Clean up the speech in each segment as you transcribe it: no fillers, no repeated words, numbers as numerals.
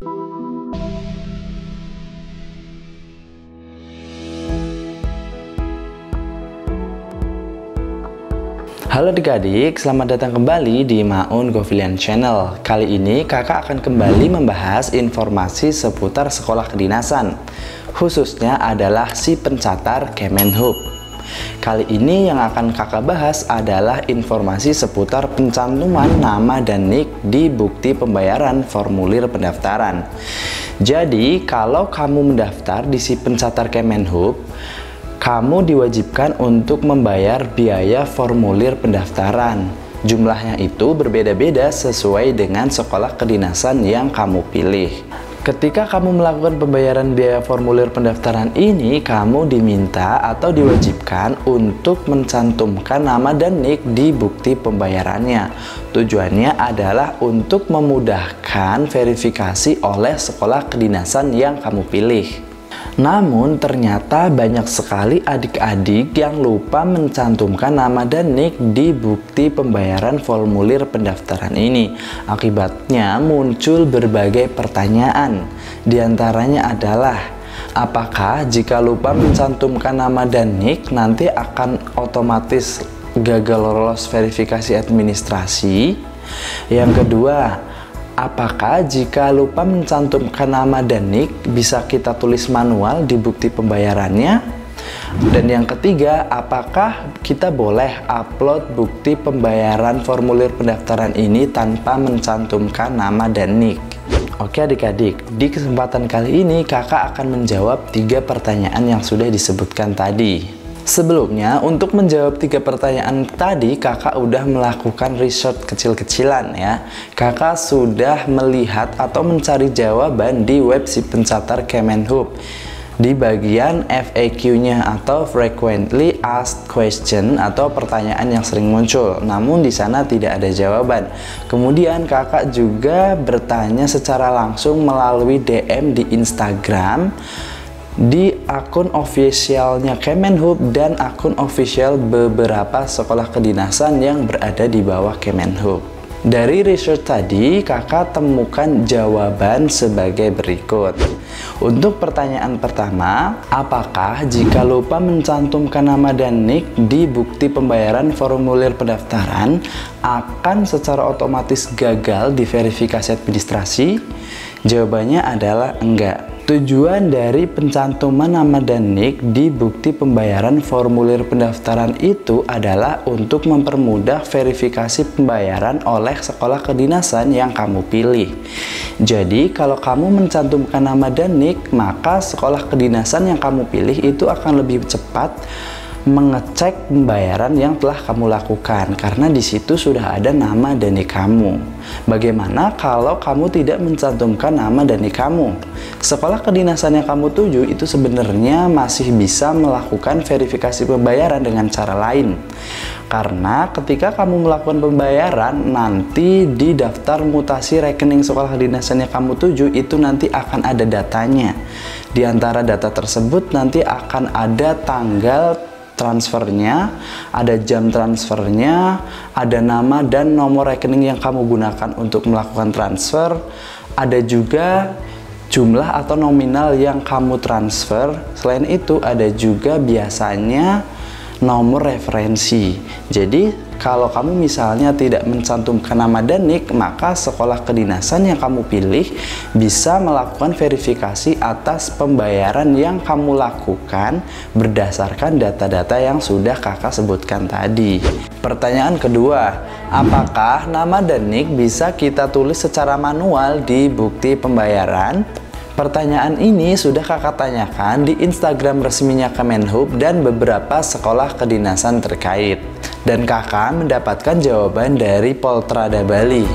Halo adik-adik, selamat datang kembali di Maun Govilian Channel. Kali ini kakak akan kembali membahas informasi seputar sekolah kedinasan. Khususnya adalah si pencatar Kemenhub. Kali ini yang akan kakak bahas adalah informasi seputar pencantuman nama dan nik di bukti pembayaran formulir pendaftaran. Jadi, kalau kamu mendaftar di si pencatar Kemenhub, kamu diwajibkan untuk membayar biaya formulir pendaftaran. Jumlahnya itu berbeda-beda sesuai dengan sekolah kedinasan yang kamu pilih. Ketika kamu melakukan pembayaran biaya formulir pendaftaran ini, kamu diminta atau diwajibkan untuk mencantumkan nama dan nik di bukti pembayarannya. Tujuannya adalah untuk memudahkan verifikasi oleh sekolah kedinasan yang kamu pilih. Namun ternyata banyak sekali adik-adik yang lupa mencantumkan nama dan nik di bukti pembayaran formulir pendaftaran ini. Akibatnya muncul berbagai pertanyaan. Di antaranya adalah, apakah jika lupa mencantumkan nama dan nik nanti akan otomatis gagal lolos verifikasi administrasi? Yang kedua, apakah jika lupa mencantumkan nama dan nik bisa kita tulis manual di bukti pembayarannya? Dan yang ketiga, apakah kita boleh upload bukti pembayaran formulir pendaftaran ini tanpa mencantumkan nama dan nik? Oke adik-adik, di kesempatan kali ini kakak akan menjawab 3 pertanyaan yang sudah disebutkan tadi. Sebelumnya, untuk menjawab 3 pertanyaan tadi, kakak udah melakukan research kecil-kecilan ya. Kakak sudah melihat atau mencari jawaban di web si pencatar Kemenhub di bagian FAQ-nya atau Frequently Asked Question atau pertanyaan yang sering muncul. Namun di sana tidak ada jawaban. Kemudian kakak juga bertanya secara langsung melalui DM di Instagram, di akun officialnya Kemenhub dan akun official beberapa sekolah kedinasan yang berada di bawah Kemenhub. Dari research tadi, kakak temukan jawaban sebagai berikut. Untuk pertanyaan pertama, apakah jika lupa mencantumkan nama dan nik di bukti pembayaran formulir pendaftaran akan secara otomatis gagal di verifikasi administrasi? Jawabannya adalah enggak. Tujuan dari pencantuman nama dan nik di bukti pembayaran formulir pendaftaran itu adalah untuk mempermudah verifikasi pembayaran oleh sekolah kedinasan yang kamu pilih. Jadi, kalau kamu mencantumkan nama dan nik, maka sekolah kedinasan yang kamu pilih itu akan lebih cepat mengecek pembayaran yang telah kamu lakukan karena di situ sudah ada nama dan nik kamu. Bagaimana kalau kamu tidak mencantumkan nama dan nik kamu? Sekolah kedinasan yang kamu tuju itu sebenarnya masih bisa melakukan verifikasi pembayaran dengan cara lain. Karena ketika kamu melakukan pembayaran, nanti di daftar mutasi rekening sekolah kedinasan yang kamu tuju itu nanti akan ada datanya. Di antara data tersebut nanti akan ada tanggal transfernya, ada jam transfernya, ada nama dan nomor rekening yang kamu gunakan untuk melakukan transfer, ada juga jumlah atau nominal yang kamu transfer. Selain itu ada juga biasanya nomor referensi. Jadi kalau kamu misalnya tidak mencantumkan nama dan nik, maka sekolah kedinasan yang kamu pilih bisa melakukan verifikasi atas pembayaran yang kamu lakukan berdasarkan data-data yang sudah kakak sebutkan tadi. Pertanyaan kedua, apakah nama dan nik bisa kita tulis secara manual di bukti pembayaran? Pertanyaan ini sudah kakak tanyakan di Instagram resminya Kemenhub dan beberapa sekolah kedinasan terkait. Dan kakak mendapatkan jawaban dari Poltrada Bali.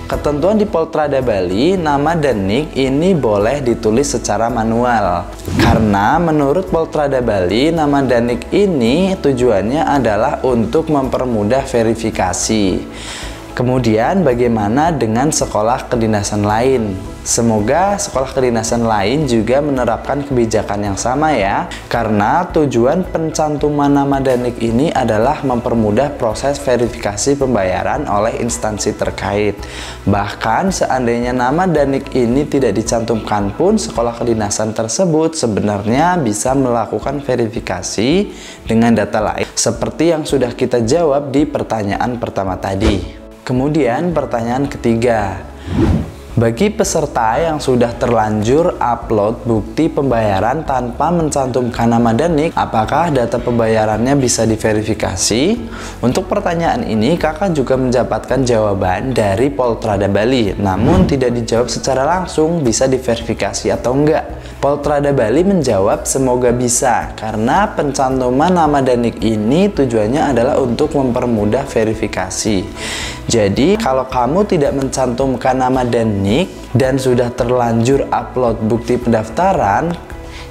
Ketentuan di Poltrada Bali, nama dan nik ini boleh ditulis secara manual. Karena menurut Poltrada Bali, nama dan nik ini tujuannya adalah untuk mempermudah verifikasi. Kemudian bagaimana dengan sekolah kedinasan lain? Semoga sekolah kedinasan lain juga menerapkan kebijakan yang sama ya. Karena tujuan pencantuman nama dan nik ini adalah mempermudah proses verifikasi pembayaran oleh instansi terkait. Bahkan seandainya nama dan nik ini tidak dicantumkan pun, sekolah kedinasan tersebut sebenarnya bisa melakukan verifikasi dengan data lain seperti yang sudah kita jawab di pertanyaan pertama tadi. Kemudian pertanyaan ketiga, bagi peserta yang sudah terlanjur upload bukti pembayaran tanpa mencantumkan nama dan nik, apakah data pembayarannya bisa diverifikasi? Untuk pertanyaan ini kakak juga mendapatkan jawaban dari Poltrada Bali, namun tidak dijawab secara langsung bisa diverifikasi atau enggak. Poltrada Bali menjawab semoga bisa, karena pencantuman nama dan nik ini tujuannya adalah untuk mempermudah verifikasi. Jadi kalau kamu tidak mencantumkan nama dan nik dan sudah terlanjur upload bukti pendaftaran,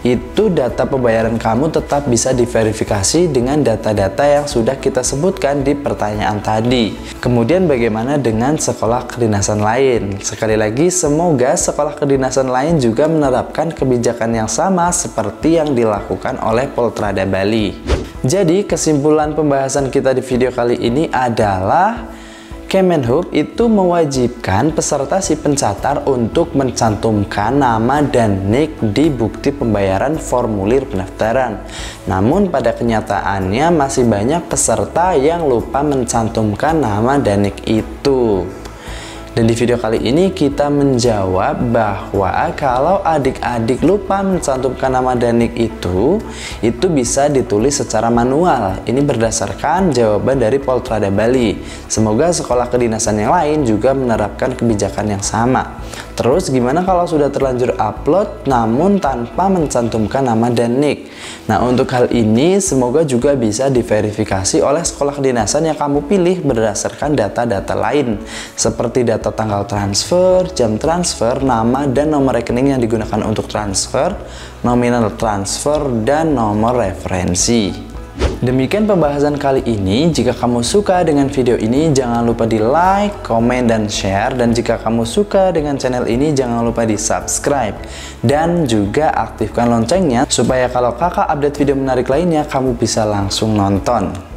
itu data pembayaran kamu tetap bisa diverifikasi dengan data-data yang sudah kita sebutkan di pertanyaan tadi. Kemudian bagaimana dengan sekolah kedinasan lain? Sekali lagi, semoga sekolah kedinasan lain juga menerapkan kebijakan yang sama seperti yang dilakukan oleh Poltrada Bali. Jadi kesimpulan pembahasan kita di video kali ini adalah Kemenhub itu mewajibkan peserta si pencatat untuk mencantumkan nama dan nik di bukti pembayaran formulir pendaftaran. Namun pada kenyataannya masih banyak peserta yang lupa mencantumkan nama dan nik itu. Dan di video kali ini kita menjawab bahwa kalau adik-adik lupa mencantumkan nama dan nik itu bisa ditulis secara manual. Ini berdasarkan jawaban dari Poltrada Bali. Semoga sekolah kedinasan yang lain juga menerapkan kebijakan yang sama. Terus gimana kalau sudah terlanjur upload namun tanpa mencantumkan nama dan nik? Nah, untuk hal ini semoga juga bisa diverifikasi oleh sekolah kedinasan yang kamu pilih berdasarkan data-data lain seperti data tanggal transfer, jam transfer, nama dan nomor rekening yang digunakan untuk transfer, nominal transfer, dan nomor referensi. Demikian pembahasan kali ini. Jika kamu suka dengan video ini, jangan lupa di like, komen, dan share. Dan jika kamu suka dengan channel ini, jangan lupa di subscribe. Dan juga aktifkan loncengnya, supaya kalau kakak update video menarik lainnya, kamu bisa langsung nonton.